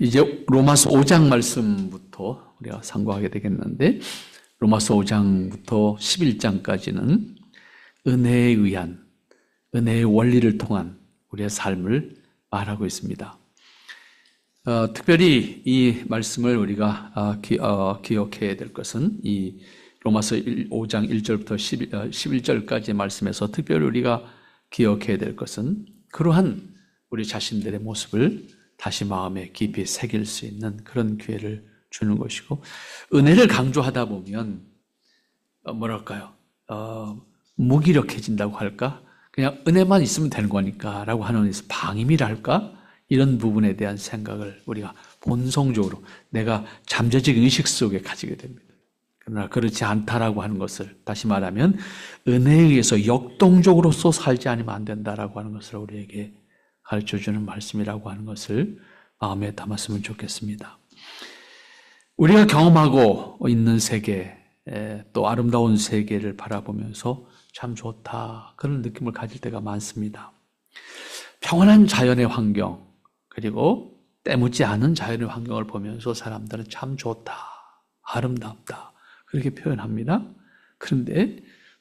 이제 로마서 5장 말씀부터 우리가 상고하게 되겠는데, 로마서 5장부터 11장까지는 은혜에 의한, 은혜의 원리를 통한 우리의 삶을 말하고 있습니다. 특별히 이 말씀을 우리가 기억해야 될 것은 이 로마서 5장 1절부터 11절까지의 말씀에서 특별히 우리가 기억해야 될 것은 그러한 우리 자신들의 모습을 다시 마음에 깊이 새길 수 있는 그런 기회를 주는 것이고, 은혜를 강조하다 보면 뭐랄까요, 무기력해진다고 할까? 그냥 은혜만 있으면 되는 거니까 라고 하는 방임이랄까? 이런 부분에 대한 생각을 우리가 본성적으로 내가 잠재적 의식 속에 가지게 됩니다. 그러나 그렇지 않다라고 하는 것을, 다시 말하면 은혜에 의해서 역동적으로서 살지 않으면 안 된다라고 하는 것을 우리에게 가르쳐주는 말씀이라고 하는 것을 마음에 담았으면 좋겠습니다. 우리가 경험하고 있는 세계, 또 아름다운 세계를 바라보면서 참 좋다, 그런 느낌을 가질 때가 많습니다. 평온한 자연의 환경, 그리고 때묻지 않은 자연의 환경을 보면서 사람들은 참 좋다, 아름답다, 그렇게 표현합니다. 그런데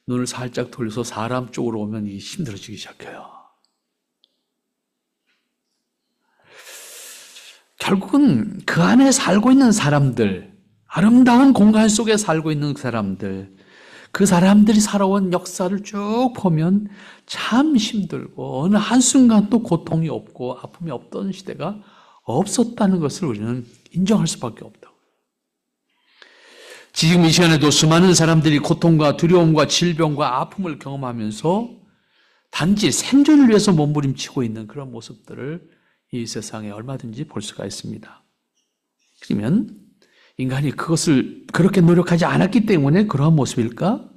눈을 살짝 돌려서 사람 쪽으로 오면 힘들어지기 시작해요. 결국은 그 안에 살고 있는 사람들, 아름다운 공간 속에 살고 있는 사람들, 그 사람들이 살아온 역사를 쭉 보면 참 힘들고 어느 한순간도 고통이 없고 아픔이 없던 시대가 없었다는 것을 우리는 인정할 수밖에 없다고. 지금 이 시간에도 수많은 사람들이 고통과 두려움과 질병과 아픔을 경험하면서 단지 생존을 위해서 몸부림치고 있는 그런 모습들을 이 세상에 얼마든지 볼 수가 있습니다. 그러면 인간이 그것을 그렇게 노력하지 않았기 때문에 그러한 모습일까?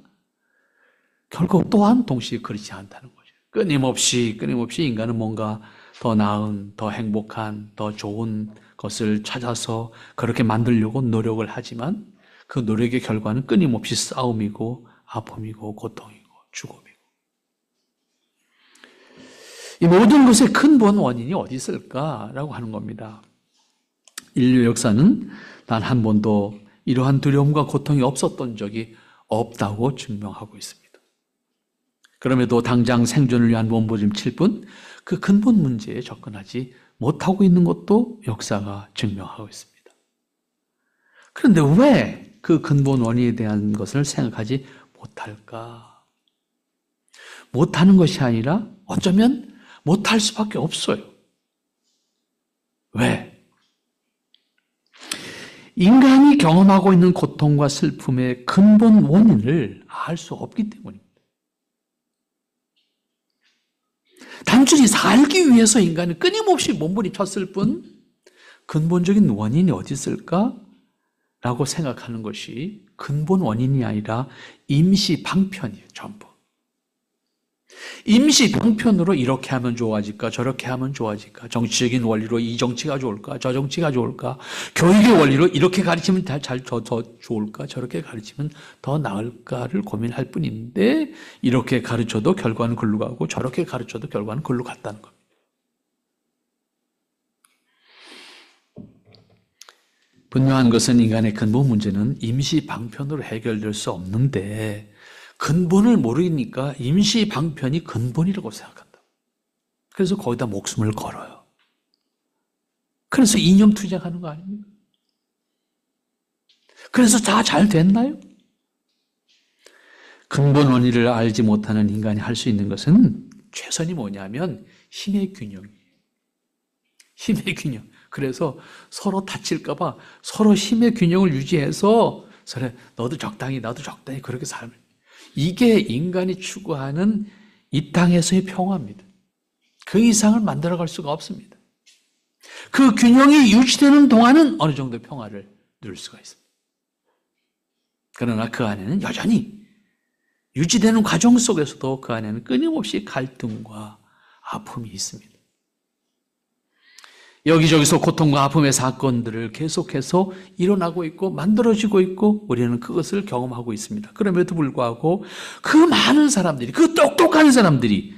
결국 또한 동시에 그렇지 않다는 거죠. 끊임없이 인간은 뭔가 더 나은, 더 행복한, 더 좋은 것을 찾아서 그렇게 만들려고 노력을 하지만 그 노력의 결과는 끊임없이 싸움이고 아픔이고 고통이고 죽음이고. 이 모든 것의 근본 원인이 어디 있을까라고 하는 겁니다. 인류 역사는 단 한 번도 이러한 두려움과 고통이 없었던 적이 없다고 증명하고 있습니다. 그럼에도 당장 생존을 위한 몸부림칠 뿐 그 근본 문제에 접근하지 못하고 있는 것도 역사가 증명하고 있습니다. 그런데 왜 그 근본 원인에 대한 것을 생각하지 못할까? 못하는 것이 아니라 어쩌면 못할 수밖에 없어요. 왜? 인간이 경험하고 있는 고통과 슬픔의 근본 원인을 알 수 없기 때문입니다. 단순히 살기 위해서 인간은 끊임없이 몸부림쳤을 뿐 근본적인 원인이 어디 있을까? 라고 생각하는 것이 근본 원인이 아니라 임시 방편이에요, 전부. 임시 방편으로 이렇게 하면 좋아질까, 저렇게 하면 좋아질까, 정치적인 원리로 이 정치가 좋을까, 저 정치가 좋을까, 교육의 원리로 이렇게 가르치면 더 좋을까, 저렇게 가르치면 더 나을까를 고민할 뿐인데, 이렇게 가르쳐도 결과는 글로 가고 저렇게 가르쳐도 결과는 글로 갔다는 겁니다. 분명한 것은 인간의 근본 문제는 임시 방편으로 해결될 수 없는데 근본을 모르니까 임시 방편이 근본이라고 생각한다. 그래서 거기다 목숨을 걸어요. 그래서 이념 투쟁하는 거 아닙니까? 그래서 다 잘 됐나요? 근본 원인을 알지 못하는 인간이 할 수 있는 것은 최선이 뭐냐면 힘의 균형이에요. 힘의 균형. 그래서 서로 다칠까 봐 서로 힘의 균형을 유지해서 너도 적당히 나도 적당히 그렇게 살면, 이게 인간이 추구하는 이 땅에서의 평화입니다. 그 이상을 만들어갈 수가 없습니다. 그 균형이 유지되는 동안은 어느 정도의 평화를 누릴 수가 있습니다. 그러나 그 안에는 여전히 유지되는 과정 속에서도 그 안에는 끊임없이 갈등과 아픔이 있습니다. 여기저기서 고통과 아픔의 사건들을 계속해서 일어나고 있고 만들어지고 있고 우리는 그것을 경험하고 있습니다. 그럼에도 불구하고 그 많은 사람들이, 그 똑똑한 사람들이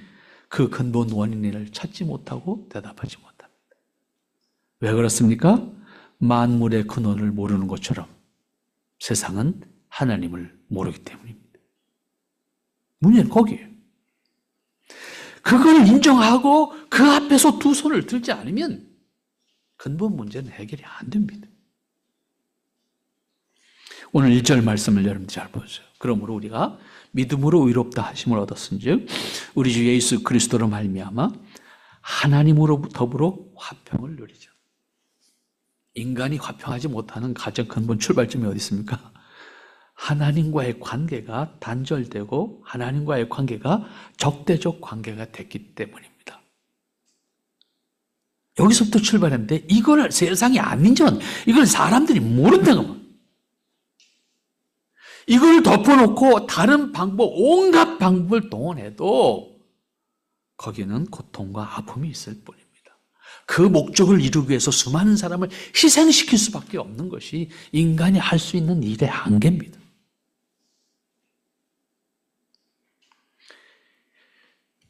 그 근본 원인을 찾지 못하고 대답하지 못합니다. 왜 그렇습니까? 만물의 근원을 모르는 것처럼 세상은 하나님을 모르기 때문입니다. 문제는 거기에요. 그걸 인정하고 그 앞에서 두 손을 들지 않으면 근본 문제는 해결이 안 됩니다. 오늘 1절 말씀을 여러분들 잘 보세요. 그러므로 우리가 믿음으로 의롭다 하심을 얻었은즉 우리 주 예수 그리스도로 말미암아 하나님으로 더불어 화평을 누리죠. 인간이 화평하지 못하는 가장 근본 출발점이 어디 있습니까? 하나님과의 관계가 단절되고 하나님과의 관계가 적대적 관계가 됐기 때문입니다. 여기서부터 출발했는데 이걸 세상이 안 인정한, 이걸 사람들이 모른다고. 이걸 덮어놓고 다른 방법, 온갖 방법을 동원해도 거기는 고통과 아픔이 있을 뿐입니다. 그 목적을 이루기 위해서 수많은 사람을 희생시킬 수밖에 없는 것이 인간이 할 수 있는 일의 한계입니다.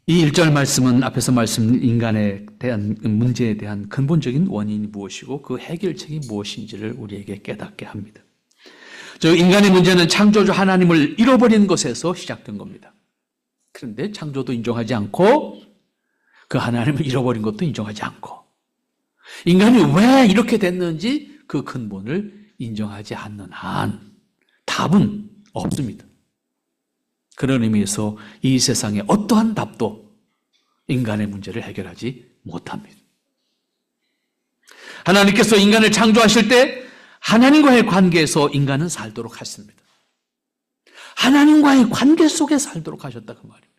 이 1절 말씀은 앞에서 말씀 인간에 대한 문제에 대한 근본적인 원인이 무엇이고 그 해결책이 무엇인지를 우리에게 깨닫게 합니다. 저 인간의 문제는 창조주 하나님을 잃어버린 것에서 시작된 겁니다. 그런데 창조도 인정하지 않고 그 하나님을 잃어버린 것도 인정하지 않고 인간이 왜 이렇게 됐는지 그 근본을 인정하지 않는 한 답은 없습니다. 그런 의미에서 이 세상에 어떠한 답도 인간의 문제를 해결하지 못합니다. 하나님께서 인간을 창조하실 때 하나님과의 관계에서 인간은 살도록 하십니다. 하나님과의 관계 속에 살도록 하셨다 그 말입니다.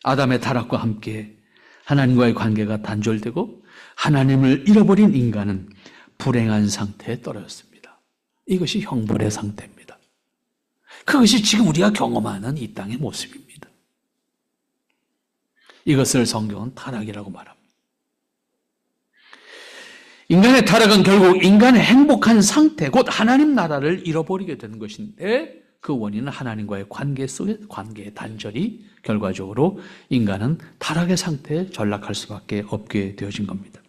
아담의 타락과 함께 하나님과의 관계가 단절되고 하나님을 잃어버린 인간은 불행한 상태에 떨어졌습니다. 이것이 형벌의 상태입니다. 그것이 지금 우리가 경험하는 이 땅의 모습입니다. 이것을 성경은 타락이라고 말합니다. 인간의 타락은 결국 인간의 행복한 상태, 곧 하나님 나라를 잃어버리게 된 것인데 그 원인은 하나님과의 관계 속의 관계의 단절이 결과적으로 인간은 타락의 상태에 전락할 수밖에 없게 되어진 겁니다.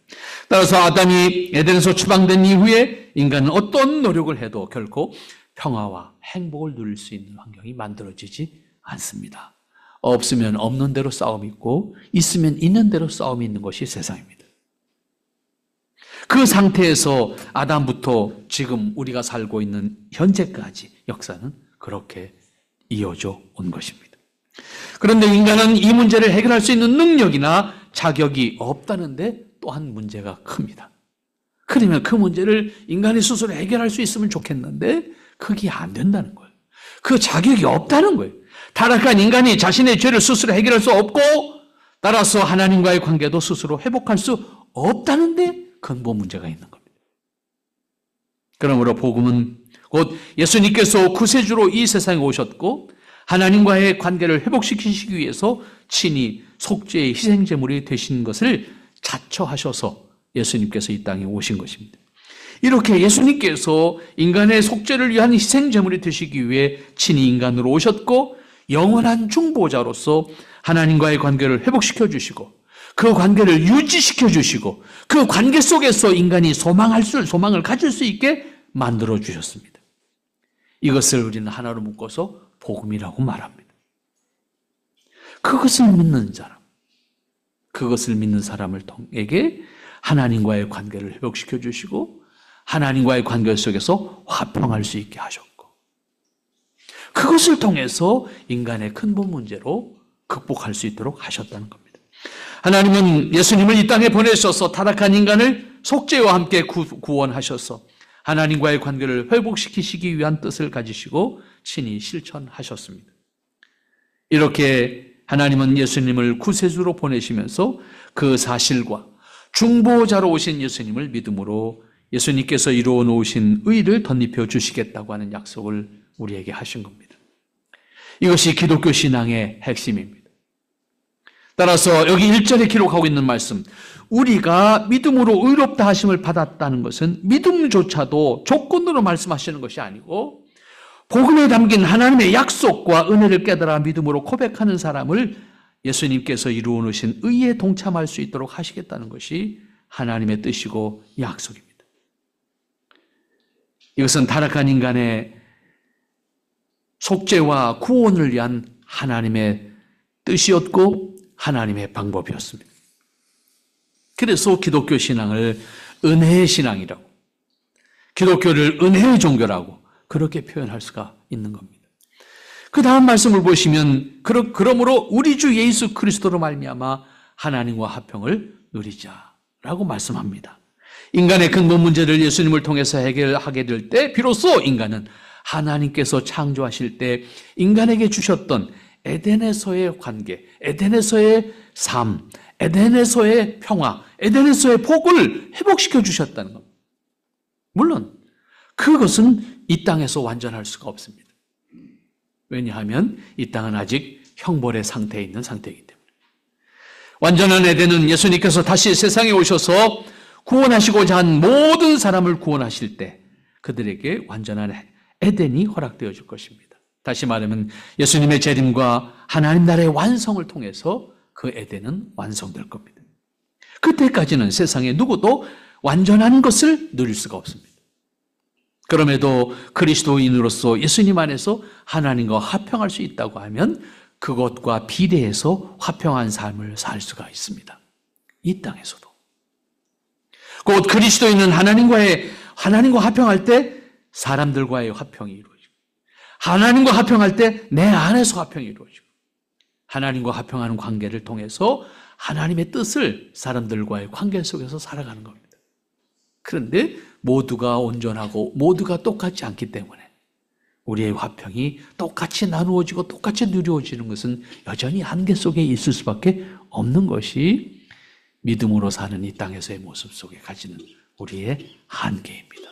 따라서 아담이 에덴에서 추방된 이후에 인간은 어떤 노력을 해도 결코 평화와 행복을 누릴 수 있는 환경이 만들어지지 않습니다. 없으면 없는 대로 싸움이 있고 있으면 있는 대로 싸움이 있는 것이 세상입니다. 그 상태에서 아담부터 지금 우리가 살고 있는 현재까지 역사는 그렇게 이어져 온 것입니다. 그런데 인간은 이 문제를 해결할 수 있는 능력이나 자격이 없다는데 또한 문제가 큽니다. 그러면 그 문제를 인간이 스스로 해결할 수 있으면 좋겠는데 그게 안 된다는 거예요. 그 자격이 없다는 거예요. 타락한 인간이 자신의 죄를 스스로 해결할 수 없고 따라서 하나님과의 관계도 스스로 회복할 수 없다는데 근본 문제가 있는 겁니다. 그러므로 복음은 곧 예수님께서 구세주로 이 세상에 오셨고 하나님과의 관계를 회복시키시기 위해서 친히 속죄의 희생제물이 되신 것을 자처하셔서 예수님께서 이 땅에 오신 것입니다. 이렇게 예수님께서 인간의 속죄를 위한 희생제물이 되시기 위해 친히 인간으로 오셨고 영원한 중보자로서 하나님과의 관계를 회복시켜 주시고 그 관계를 유지시켜 주시고 그 관계 속에서 인간이 소망을 가질 수 있게 만들어 주셨습니다. 이것을 우리는 하나로 묶어서 복음이라고 말합니다. 그것을 믿는 사람, 그것을 믿는 사람을 통해 하나님과의 관계를 회복시켜 주시고 하나님과의 관계 속에서 화평할 수 있게 하셨고 그것을 통해서 인간의 근본 문제로 극복할 수 있도록 하셨다는 겁니다. 하나님은 예수님을 이 땅에 보내셔서 타락한 인간을 속죄와 함께 구원하셔서 하나님과의 관계를 회복시키시기 위한 뜻을 가지시고 친히 실천하셨습니다. 이렇게 하나님은 예수님을 구세주로 보내시면서 그 사실과 중보자로 오신 예수님을 믿음으로 예수님께서 이루어 놓으신 의를 덧입혀 주시겠다고 하는 약속을 우리에게 하신 겁니다. 이것이 기독교 신앙의 핵심입니다. 따라서 여기 1절에 기록하고 있는 말씀, 우리가 믿음으로 의롭다 하심을 받았다는 것은 믿음조차도 조건으로 말씀하시는 것이 아니고 복음에 담긴 하나님의 약속과 은혜를 깨달아 믿음으로 고백하는 사람을 예수님께서 이루어 놓으신 의에 동참할 수 있도록 하시겠다는 것이 하나님의 뜻이고 약속입니다. 이것은 타락한 인간의 속죄와 구원을 위한 하나님의 뜻이었고 하나님의 방법이었습니다. 그래서 기독교 신앙을 은혜의 신앙이라고, 기독교를 은혜의 종교라고 그렇게 표현할 수가 있는 겁니다. 그 다음 말씀을 보시면 그러므로 우리 주 예수 그리스도로 말미암아 하나님과 화평을 누리자라고 말씀합니다. 인간의 근본 문제를 예수님을 통해서 해결하게 될 때 비로소 인간은 하나님께서 창조하실 때 인간에게 주셨던 에덴에서의 관계, 에덴에서의 삶, 에덴에서의 평화, 에덴에서의 복을 회복시켜 주셨다는 겁니다. 물론 그것은 이 땅에서 완전할 수가 없습니다. 왜냐하면 이 땅은 아직 형벌의 상태에 있는 상태이기 때문에. 완전한 에덴은 예수님께서 다시 세상에 오셔서 구원하시고자 한 모든 사람을 구원하실 때 그들에게 완전한 에덴이 허락되어 줄 것입니다. 다시 말하면 예수님의 재림과 하나님 나라의 완성을 통해서 그 에덴은 완성될 겁니다. 그때까지는 세상에 누구도 완전한 것을 누릴 수가 없습니다. 그럼에도 그리스도인으로서 예수님 안에서 하나님과 화평할 수 있다고 하면 그것과 비례해서 화평한 삶을 살 수가 있습니다. 이 땅에서도. 곧 그리스도인은 하나님과 화평할 때 사람들과의 화평이 이루어지고, 하나님과 화평할 때 내 안에서 화평이 이루어지고, 하나님과 화평하는 관계를 통해서 하나님의 뜻을 사람들과의 관계 속에서 살아가는 겁니다. 그런데 모두가 온전하고 모두가 똑같지 않기 때문에 우리의 화평이 똑같이 나누어지고 똑같이 누려지는 것은 여전히 한계 속에 있을 수밖에 없는 것이 믿음으로 사는 이 땅에서의 모습 속에 가지는 우리의 한계입니다.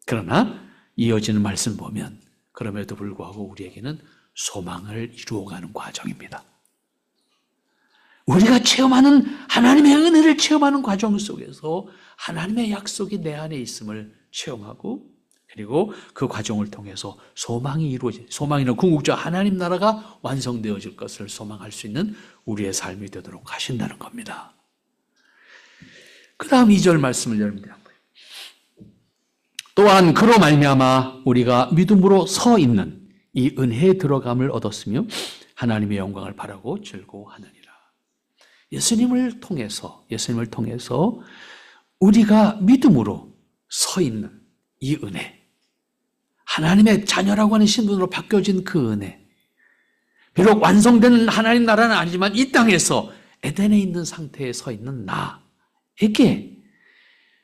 그러나 이어지는 말씀 보면 그럼에도 불구하고 우리에게는 소망을 이루어가는 과정입니다. 우리가 체험하는 하나님의 은혜를 체험하는 과정 속에서 하나님의 약속이 내 안에 있음을 체험하고, 그리고 그 과정을 통해서 소망이 소망이나 궁극적 하나님 나라가 완성되어질 것을 소망할 수 있는 우리의 삶이 되도록 하신다는 겁니다. 그 다음 2절 말씀을 여러분들 한번. 또한 그로 말미암아 우리가 믿음으로 서 있는 이 은혜에 들어감을 얻었으며 하나님의 영광을 바라고 즐거워하느니라. 예수님을 통해서 우리가 믿음으로 서 있는 이 은혜, 하나님의 자녀라고 하는 신분으로 바뀌어진 그 은혜, 비록 완성된 하나님 나라는 아니지만 이 땅에서 에덴에 있는 상태에 서 있는 나에게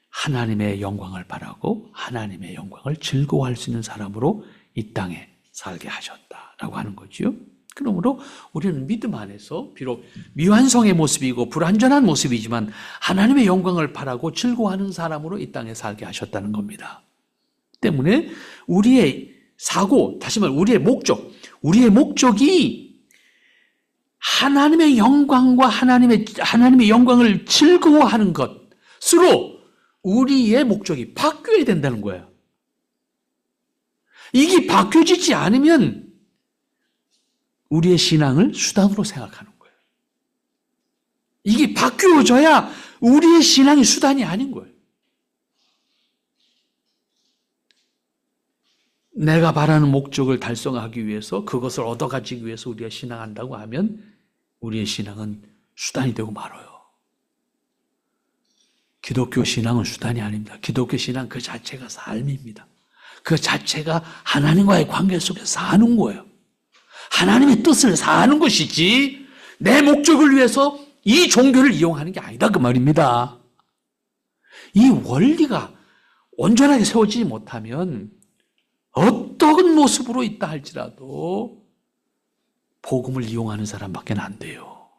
하나님의 영광을 바라고 하나님의 영광을 즐거워할 수 있는 사람으로 이 땅에 살게 하셨다라고 하는 거죠. 그러므로 우리는 믿음 안에서 비록 미완성의 모습이고 불완전한 모습이지만 하나님의 영광을 바라고 즐거워하는 사람으로 이 땅에 살게 하셨다는 겁니다. 때문에 우리의 사고, 다시 말해 우리의 목적이 하나님의 영광과 하나님의 영광을 즐거워하는 것으로 우리의 목적이 바뀌어야 된다는 거예요. 이게 바뀌어지지 않으면 우리의 신앙을 수단으로 생각하는 거예요. 이게 바뀌어져야 우리의 신앙이 수단이 아닌 거예요. 내가 바라는 목적을 달성하기 위해서, 그것을 얻어가지기 위해서 우리가 신앙한다고 하면 우리의 신앙은 수단이 되고 말아요. 기독교 신앙은 수단이 아닙니다. 기독교 신앙 그 자체가 삶입니다. 그 자체가 하나님과의 관계 속에서 사는 거예요. 하나님의 뜻을 사는 것이지 내 목적을 위해서 이 종교를 이용하는 게 아니다 그 말입니다. 이 원리가 온전하게 세워지지 못하면 어떤 모습으로 있다 할지라도 복음을 이용하는 사람밖에 안 돼요.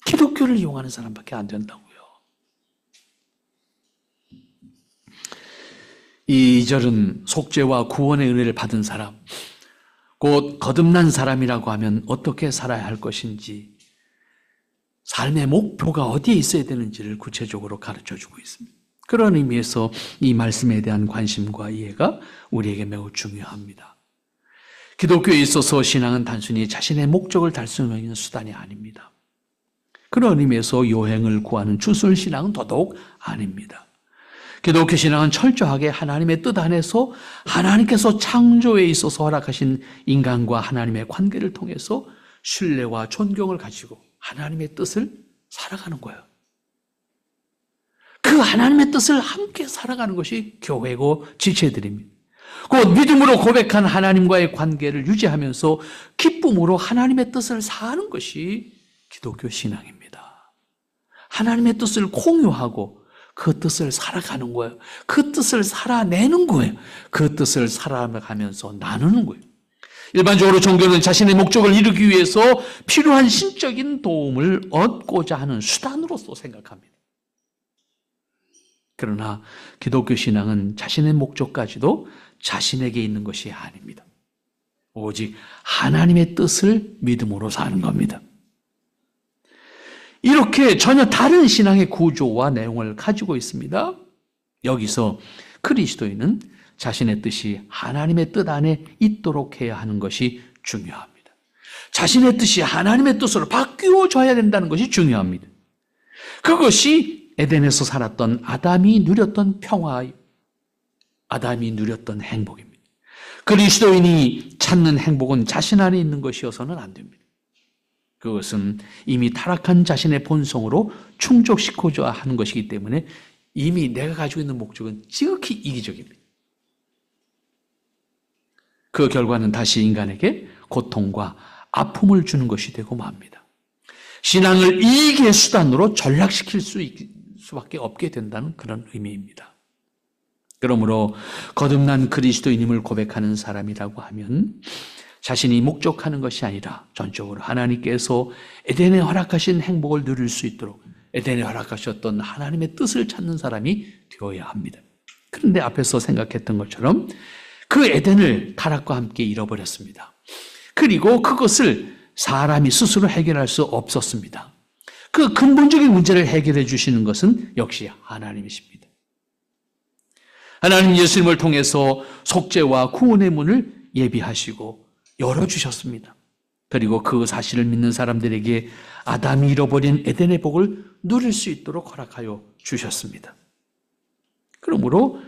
기독교를 이용하는 사람밖에 안 된다고요. 이 2절은 속죄와 구원의 은혜를 받은 사람, 곧 거듭난 사람이라고 하면 어떻게 살아야 할 것인지, 삶의 목표가 어디에 있어야 되는지를 구체적으로 가르쳐주고 있습니다. 그런 의미에서 이 말씀에 대한 관심과 이해가 우리에게 매우 중요합니다. 기독교에 있어서 신앙은 단순히 자신의 목적을 달성하는 수단이 아닙니다. 그런 의미에서 요행을 구하는 주술신앙은 더더욱 아닙니다. 기독교 신앙은 철저하게 하나님의 뜻 안에서 하나님께서 창조에 있어서 허락하신 인간과 하나님의 관계를 통해서 신뢰와 존경을 가지고 하나님의 뜻을 살아가는 거예요. 그 하나님의 뜻을 함께 살아가는 것이 교회고 지체들입니다. 곧 믿음으로 고백한 하나님과의 관계를 유지하면서 기쁨으로 하나님의 뜻을 사는 것이 기독교 신앙입니다. 하나님의 뜻을 공유하고 그 뜻을 살아가는 거예요. 그 뜻을 살아내는 거예요. 그 뜻을 살아가면서 나누는 거예요. 일반적으로 종교는 자신의 목적을 이루기 위해서 필요한 신적인 도움을 얻고자 하는 수단으로서 생각합니다. 그러나 기독교 신앙은 자신의 목적까지도 자신에게 있는 것이 아닙니다. 오직 하나님의 뜻을 믿음으로 사는 겁니다. 이렇게 전혀 다른 신앙의 구조와 내용을 가지고 있습니다. 여기서 그리스도인은 자신의 뜻이 하나님의 뜻 안에 있도록 해야 하는 것이 중요합니다. 자신의 뜻이 하나님의 뜻으로 바뀌어져야 된다는 것이 중요합니다. 그것이 에덴에서 살았던 아담이 누렸던 평화, 아담이 누렸던 행복입니다. 그리스도인이 찾는 행복은 자신 안에 있는 것이어서는 안 됩니다. 그것은 이미 타락한 자신의 본성으로 충족시키고자 하는 것이기 때문에 이미 내가 가지고 있는 목적은 지극히 이기적입니다. 그 결과는 다시 인간에게 고통과 아픔을 주는 것이 되고 맙니다. 신앙을 이익의 수단으로 전락시킬 수밖에 없게 된다는 그런 의미입니다. 그러므로 거듭난 그리스도인임을 고백하는 사람이라고 하면 자신이 목적하는 것이 아니라 전적으로 하나님께서 에덴에 허락하신 행복을 누릴 수 있도록 에덴에 허락하셨던 하나님의 뜻을 찾는 사람이 되어야 합니다. 그런데 앞에서 생각했던 것처럼 그 에덴을 타락과 함께 잃어버렸습니다. 그리고 그것을 사람이 스스로 해결할 수 없었습니다. 그 근본적인 문제를 해결해 주시는 것은 역시 하나님이십니다. 하나님 예수님을 통해서 속죄와 구원의 문을 예비하시고 열어주셨습니다. 그리고 그 사실을 믿는 사람들에게 아담이 잃어버린 에덴의 복을 누릴 수 있도록 허락하여 주셨습니다. 그러므로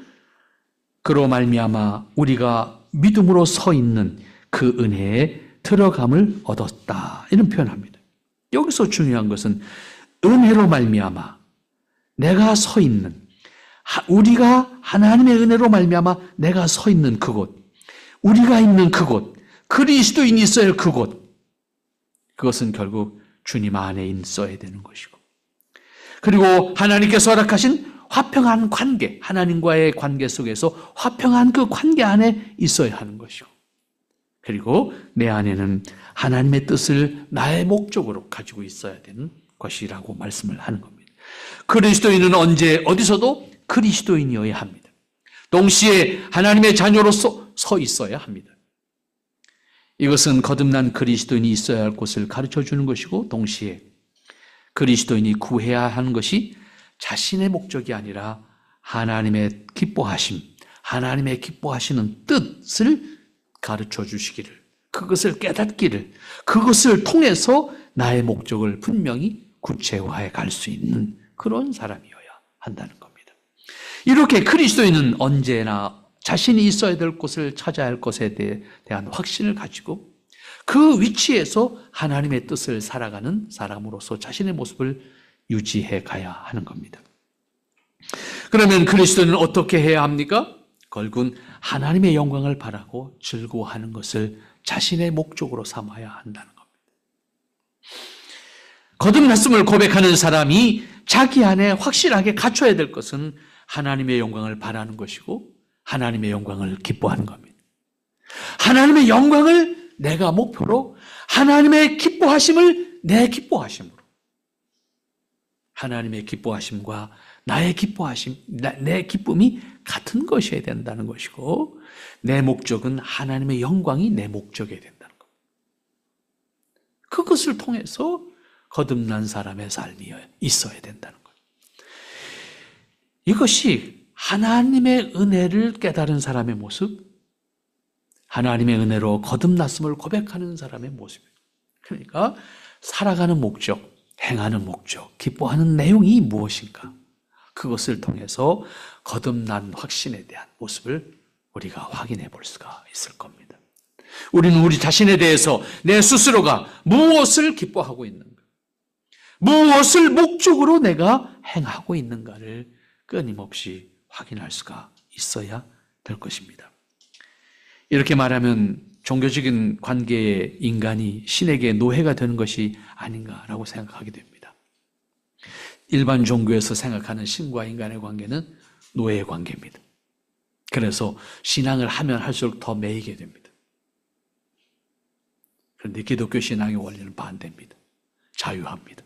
그로 말미암아 우리가 믿음으로 서 있는 그 은혜에 들어감을 얻었다. 이런 표현합니다. 여기서 중요한 것은 은혜로 말미암아 내가 서 있는, 우리가 하나님의 은혜로 말미암아 내가 서 있는 그곳, 우리가 있는 그곳, 그리스도인이 있어야 할 그곳, 그것은 결국 주님 안에 있어야 되는 것이고, 그리고 하나님께서 허락하신 화평한 관계, 하나님과의 관계 속에서 화평한 그 관계 안에 있어야 하는 것이고, 그리고 내 안에는 하나님의 뜻을 나의 목적으로 가지고 있어야 되는 것이라고 말씀을 하는 겁니다. 그리스도인은 언제 어디서도 그리스도인이어야 합니다. 동시에 하나님의 자녀로서 서 있어야 합니다. 이것은 거듭난 그리스도인이 있어야 할 곳을 가르쳐주는 것이고, 동시에 그리스도인이 구해야 하는 것이 자신의 목적이 아니라 하나님의 기뻐하심, 하나님의 기뻐하시는 뜻을 가르쳐 주시기를, 그것을 깨닫기를, 그것을 통해서 나의 목적을 분명히 구체화해 갈 수 있는 그런 사람이어야 한다는 겁니다. 이렇게 그리스도인은 언제나 자신이 있어야 될 곳을 찾아야 할 것에 대한 확신을 가지고 그 위치에서 하나님의 뜻을 살아가는 사람으로서 자신의 모습을 유지해 가야 하는 겁니다. 그러면 그리스도인은 어떻게 해야 합니까? 결국은 하나님의 영광을 바라고 즐거워하는 것을 자신의 목적으로 삼아야 한다는 겁니다. 거듭났음을 고백하는 사람이 자기 안에 확실하게 갖춰야 될 것은 하나님의 영광을 바라는 것이고 하나님의 영광을 기뻐하는 겁니다. 하나님의 영광을 내가 목표로, 하나님의 기뻐하심을 내 기뻐하심으로, 하나님의 기뻐하심과 나의 기뻐하심, 내 기쁨이 같은 것이어야 된다는 것이고, 내 목적은 하나님의 영광이 내 목적이어야 된다는 겁니다. 그것을 통해서 거듭난 사람의 삶이 있어야 된다는 거예요. 이것이 하나님의 은혜를 깨달은 사람의 모습, 하나님의 은혜로 거듭났음을 고백하는 사람의 모습이에요. 그러니까 살아가는 목적, 행하는 목적, 기뻐하는 내용이 무엇인가? 그것을 통해서 거듭난 확신에 대한 모습을 우리가 확인해 볼 수가 있을 겁니다. 우리는 우리 자신에 대해서 내 스스로가 무엇을 기뻐하고 있는가, 무엇을 목적으로 내가 행하고 있는가를 끊임없이 확인할 수가 있어야 될 것입니다. 이렇게 말하면 종교적인 관계의 인간이 신에게 노예가 되는 것이 아닌가라고 생각하게 됩니다. 일반 종교에서 생각하는 신과 인간의 관계는 노예 관계입니다. 그래서 신앙을 하면 할수록 더 매이게 됩니다. 그런데 기독교 신앙의 원리는 반대입니다. 자유합니다.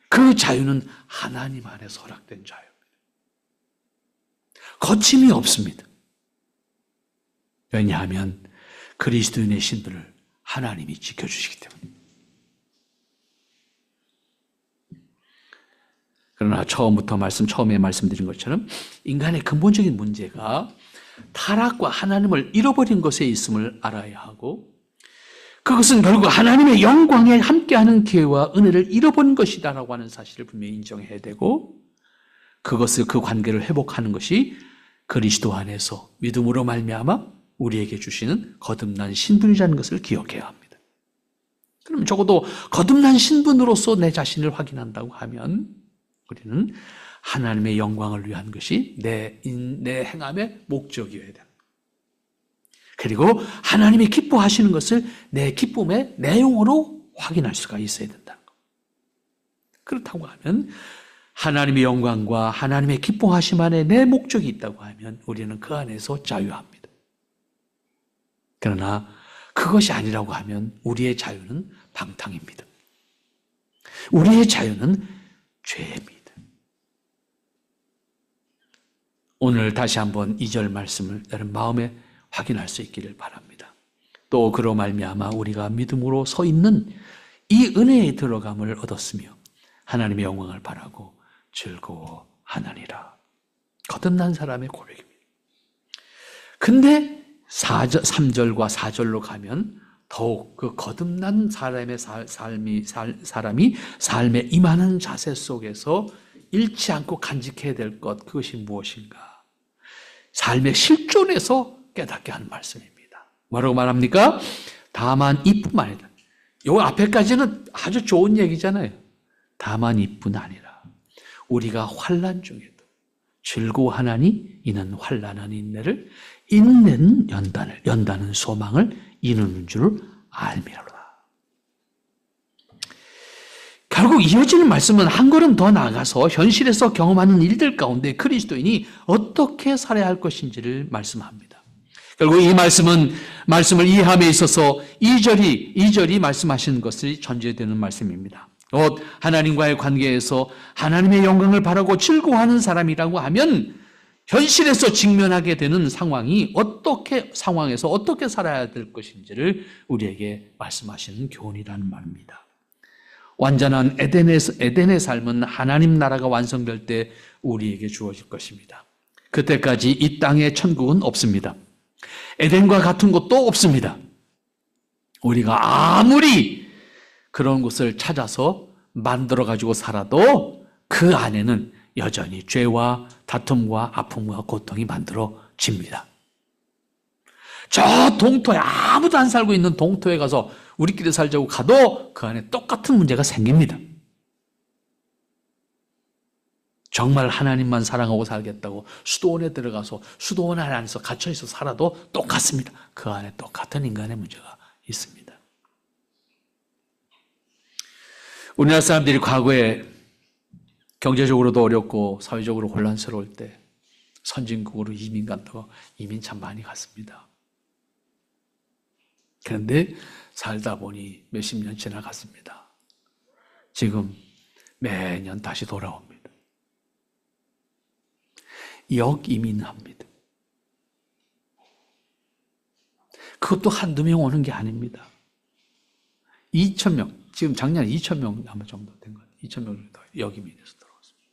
그 자유는 하나님 안에서 허락된 자유입니다. 거침이 없습니다. 왜냐하면 그리스도인의 신분을 하나님이 지켜주시기 때문에. 그러나 처음에 말씀드린 것처럼 인간의 근본적인 문제가 타락과 하나님을 잃어버린 것에 있음을 알아야 하고, 그것은 결국 하나님의 영광에 함께하는 기회와 은혜를 잃어버린 것이다라고 하는 사실을 분명히 인정해야 되고, 그 관계를 회복하는 것이 그리스도 안에서 믿음으로 말미암아 우리에게 주시는 거듭난 신분이라는 것을 기억해야 합니다. 그럼 적어도 거듭난 신분으로서 내 자신을 확인한다고 하면 우리는 하나님의 영광을 위한 것이 내 행함의 목적이어야 됩니다. 그리고 하나님이 기뻐하시는 것을 내 기쁨의 내용으로 확인할 수가 있어야 된다는 것. 그렇다고 하면 하나님의 영광과 하나님의 기뻐하심 안에 내 목적이 있다고 하면 우리는 그 안에서 자유합니다. 그러나 그것이 아니라고 하면 우리의 자유는 방탕입니다. 우리의 자유는 죄입니다. 오늘 다시 한번 2절 말씀을 여러분 마음에 확인할 수 있기를 바랍니다. 또 그로 말미암아 우리가 믿음으로 서 있는 이 은혜에 들어감을 얻었으며 하나님의 영광을 바라고 즐거워하나니라. 거듭난 사람의 고백입니다. 근데 3절과 4절로 가면 더욱 그 거듭난 사람의 사람이 삶에 임하는 자세 속에서 잃지 않고 간직해야 될 것, 그것이 무엇인가? 삶의 실존에서 깨닫게 하는 말씀입니다. 뭐라고 말합니까? 다만 이뿐만 아니라. 요 앞에까지는 아주 좋은 얘기잖아요. 다만 이뿐 아니라 우리가 환난 중에도 즐거워하나니 이는 환난은 인내를, 인내는 연단은 소망을 이루는 줄 알미로라. 결국 이어지는 말씀은 한 걸음 더 나아가서 현실에서 경험하는 일들 가운데 그리스도인이 어떻게 살아야 할 것인지를 말씀합니다. 결국 이 말씀을 이해함에 있어서 2절이 말씀하시는 것이 전제되는 말씀입니다. 하나님과의 관계에서 하나님의 영광을 바라고 즐거워하는 사람이라고 하면 현실에서 직면하게 되는 상황에서 어떻게 살아야 될 것인지를 우리에게 말씀하시는 교훈이라는 말입니다. 완전한 에덴의 삶은 하나님 나라가 완성될 때 우리에게 주어질 것입니다. 그때까지 이 땅에 천국은 없습니다. 에덴과 같은 곳도 없습니다. 우리가 아무리 그런 곳을 찾아서 만들어가지고 살아도 그 안에는 여전히 죄와 다툼과 아픔과 고통이 만들어집니다. 저 동토에 아무도 안 살고 있는 동토에 가서 우리끼리 살자고 가도 그 안에 똑같은 문제가 생깁니다. 정말 하나님만 사랑하고 살겠다고 수도원에 들어가서 수도원 안에서 갇혀있어 살아도 똑같습니다. 그 안에 똑같은 인간의 문제가 있습니다. 우리나라 사람들이 과거에 경제적으로도 어렵고 사회적으로 혼란스러울 때 선진국으로 이민 간다고 이민 참 많이 갔습니다. 그런데 살다 보니 몇십 년 지나갔습니다. 지금 매년 다시 돌아옵니다. 역이민합니다. 그것도 한두 명 오는 게 아닙니다. 2,000명, 지금 작년에 2,000명 아마 정도 된 것 같아요. 2,000명 정도 역이민에서 들어왔습니다.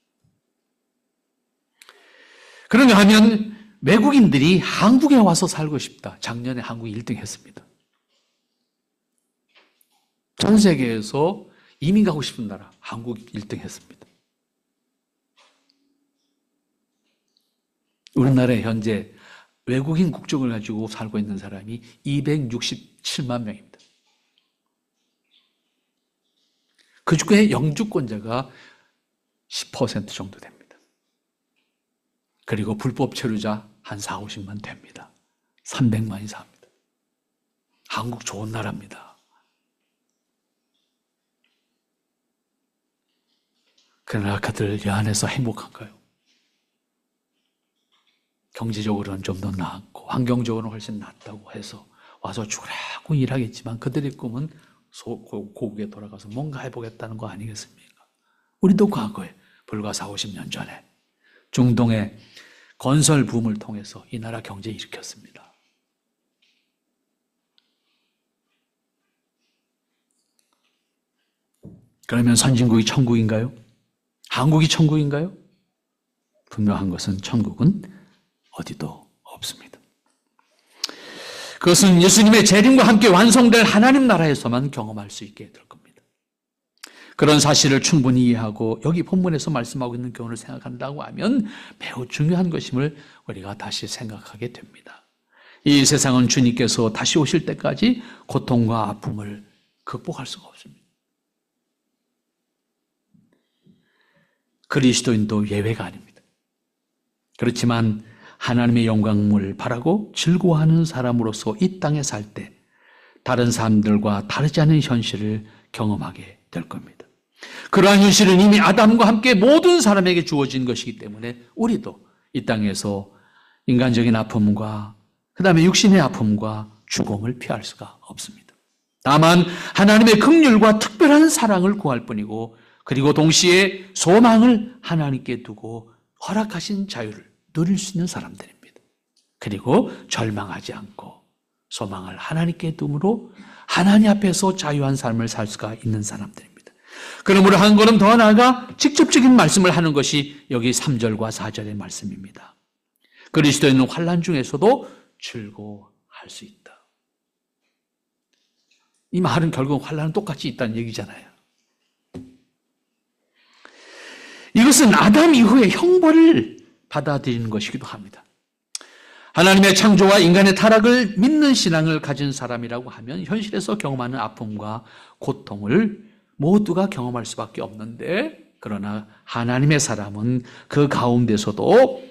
그런가 하면 외국인들이 한국에 와서 살고 싶다. 작년에 한국이 1등 했습니다. 전 세계에서 이민 가고 싶은 나라, 한국이 1등 했습니다. 우리나라에 현재 외국인 국적을 가지고 살고 있는 사람이 267만 명입니다. 그 중에 영주권자가 10% 정도 됩니다. 그리고 불법 체류자 한 4, 50만 됩니다. 300만이 삽니다. 한국 좋은 나라입니다. 그러나 그들 여 안에서 행복한가요? 경제적으로는 좀 더 나았고 환경적으로는 훨씬 낫다고 해서 와서 죽으라고 일하겠지만 그들의 꿈은 고국에 돌아가서 뭔가 해보겠다는 거 아니겠습니까? 우리도 과거에 불과 4, 50년 전에 중동의 건설 붐을 통해서 이 나라 경제 일으켰습니다. 그러면 선진국이 천국인가요? 한국이 천국인가요? 분명한 것은 천국은 어디도 없습니다. 그것은 예수님의 재림과 함께 완성될 하나님 나라에서만 경험할 수 있게 될 겁니다. 그런 사실을 충분히 이해하고 여기 본문에서 말씀하고 있는 교훈을 생각한다고 하면 매우 중요한 것임을 우리가 다시 생각하게 됩니다. 이 세상은 주님께서 다시 오실 때까지 고통과 아픔을 극복할 수가 없습니다. 그리스도인도 예외가 아닙니다. 그렇지만 하나님의 영광을 바라고 즐거워하는 사람으로서 이 땅에 살 때 다른 사람들과 다르지 않은 현실을 경험하게 될 겁니다. 그러한 현실은 이미 아담과 함께 모든 사람에게 주어진 것이기 때문에 우리도 이 땅에서 인간적인 아픔과 그 다음에 육신의 아픔과 죽음을 피할 수가 없습니다. 다만 하나님의 긍휼과 특별한 사랑을 구할 뿐이고 그리고 동시에 소망을 하나님께 두고 허락하신 자유를 누릴 수 있는 사람들입니다. 그리고 절망하지 않고 소망을 하나님께 둠으로 하나님 앞에서 자유한 삶을 살 수가 있는 사람들입니다. 그러므로 한 걸음 더 나아가 직접적인 말씀을 하는 것이 여기 3절과 4절의 말씀입니다. 그리스도인은 환난 중에서도 즐거워할 수 있다. 이 말은 결국 환난은 똑같이 있다는 얘기잖아요. 이것은 아담 이후의 형벌을 받아들이는 것이기도 합니다. 하나님의 창조와 인간의 타락을 믿는 신앙을 가진 사람이라고 하면 현실에서 경험하는 아픔과 고통을 모두가 경험할 수밖에 없는데 그러나 하나님의 사람은 그 가운데서도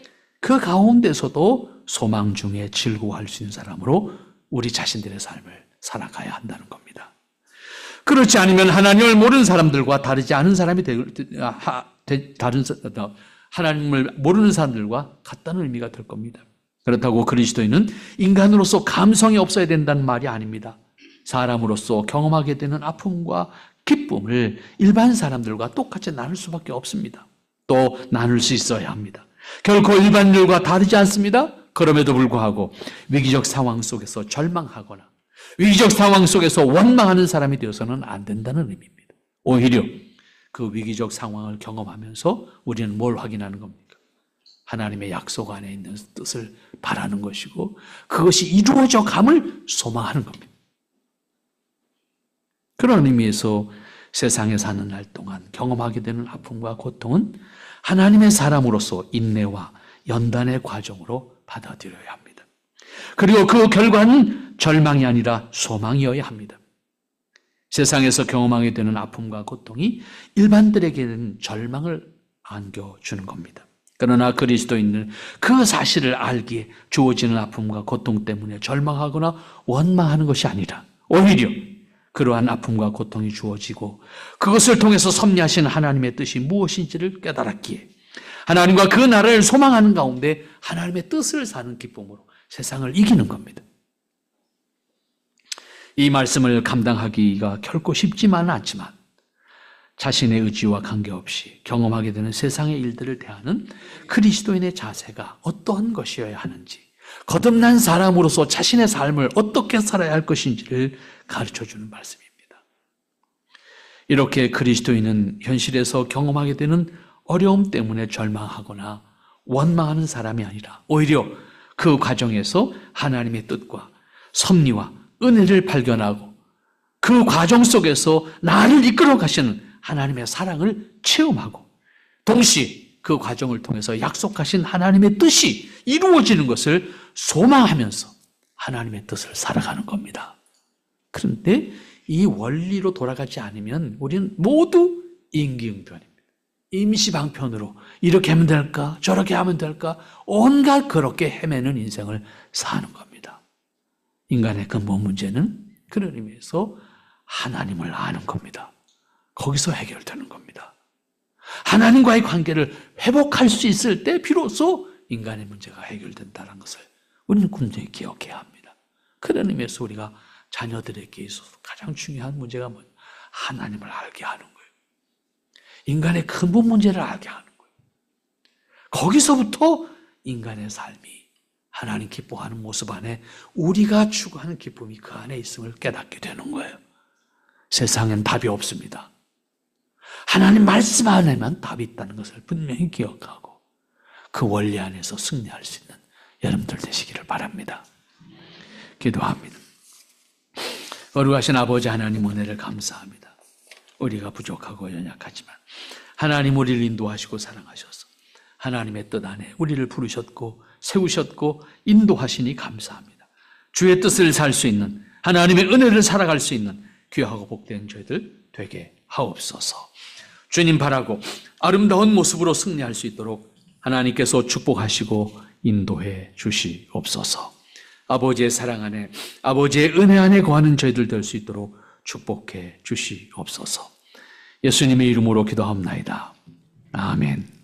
소망 중에 즐거워할 수 있는 사람으로 우리 자신들의 삶을 살아가야 한다는 겁니다. 그렇지 않으면 하나님을 모르는 사람들과 다르지 않은 사람이 하나님을 모르는 사람들과 같다는 의미가 될 겁니다. 그렇다고 그리스도인은 인간으로서 감성이 없어야 된다는 말이 아닙니다. 사람으로서 경험하게 되는 아픔과 기쁨을 일반 사람들과 똑같이 나눌 수밖에 없습니다. 또 나눌 수 있어야 합니다. 결코 일반인들과 다르지 않습니다. 그럼에도 불구하고 위기적 상황 속에서 절망하거나 위기적 상황 속에서 원망하는 사람이 되어서는 안 된다는 의미입니다. 오히려 그 위기적 상황을 경험하면서 우리는 뭘 확인하는 겁니까? 하나님의 약속 안에 있는 뜻을 바라는 것이고 그것이 이루어져 감을 소망하는 겁니다. 그런 의미에서 세상에 사는 날 동안 경험하게 되는 아픔과 고통은 하나님의 사람으로서 인내와 연단의 과정으로 받아들여야 합니다. 그리고 그 결과는 절망이 아니라 소망이어야 합니다. 세상에서 경험하게 되는 아픔과 고통이 일반들에게는 절망을 안겨주는 겁니다. 그러나 그리스도인은 그 사실을 알기에 주어지는 아픔과 고통 때문에 절망하거나 원망하는 것이 아니라 오히려 그러한 아픔과 고통이 주어지고 그것을 통해서 섭리하신 하나님의 뜻이 무엇인지를 깨달았기에 하나님과 그 나라를 소망하는 가운데 하나님의 뜻을 사는 기쁨으로 세상을 이기는 겁니다. 이 말씀을 감당하기가 결코 쉽지만은 않지만 자신의 의지와 관계없이 경험하게 되는 세상의 일들을 대하는 그리스도인의 자세가 어떠한 것이어야 하는지 거듭난 사람으로서 자신의 삶을 어떻게 살아야 할 것인지를 가르쳐주는 말씀입니다. 이렇게 그리스도인은 현실에서 경험하게 되는 어려움 때문에 절망하거나 원망하는 사람이 아니라 오히려 그 과정에서 하나님의 뜻과 섭리와 은혜를 발견하고 그 과정 속에서 나를 이끌어 가시는 하나님의 사랑을 체험하고 동시에 그 과정을 통해서 약속하신 하나님의 뜻이 이루어지는 것을 소망하면서 하나님의 뜻을 살아가는 겁니다. 그런데 이 원리로 돌아가지 않으면 우리는 모두 임기응변입니다. 임시방편으로 이렇게 하면 될까 저렇게 하면 될까 온갖 그렇게 헤매는 인생을 사는 겁니다. 인간의 근본 문제는 그런 의미에서 하나님을 아는 겁니다. 거기서 해결되는 겁니다. 하나님과의 관계를 회복할 수 있을 때 비로소 인간의 문제가 해결된다는 것을 우리는 분명히 기억해야 합니다. 그런 의미에서 우리가 자녀들에게 있어서 가장 중요한 문제가 뭐냐? 하나님을 알게 하는 거예요. 인간의 근본 문제를 알게 하는 거예요. 거기서부터 인간의 삶이 하나님 기뻐하는 모습 안에 우리가 추구하는 기쁨이 그 안에 있음을 깨닫게 되는 거예요. 세상엔 답이 없습니다. 하나님 말씀 안에만 답이 있다는 것을 분명히 기억하고 그 원리 안에서 승리할 수 있는 여러분들 되시기를 바랍니다. 기도합니다. 거룩하신 아버지 하나님 은혜를 감사합니다. 우리가 부족하고 연약하지만 하나님 우리를 인도하시고 사랑하셔서 하나님의 뜻 안에 우리를 부르셨고 세우셨고 인도하시니 감사합니다. 주의 뜻을 살 수 있는 하나님의 은혜를 살아갈 수 있는 귀하고 복된 저희들 되게 하옵소서. 주님 바라고 아름다운 모습으로 승리할 수 있도록 하나님께서 축복하시고 인도해 주시옵소서. 아버지의 사랑 안에 아버지의 은혜 안에 거하는 저희들 될 수 있도록 축복해 주시옵소서. 예수님의 이름으로 기도합나이다. 아멘.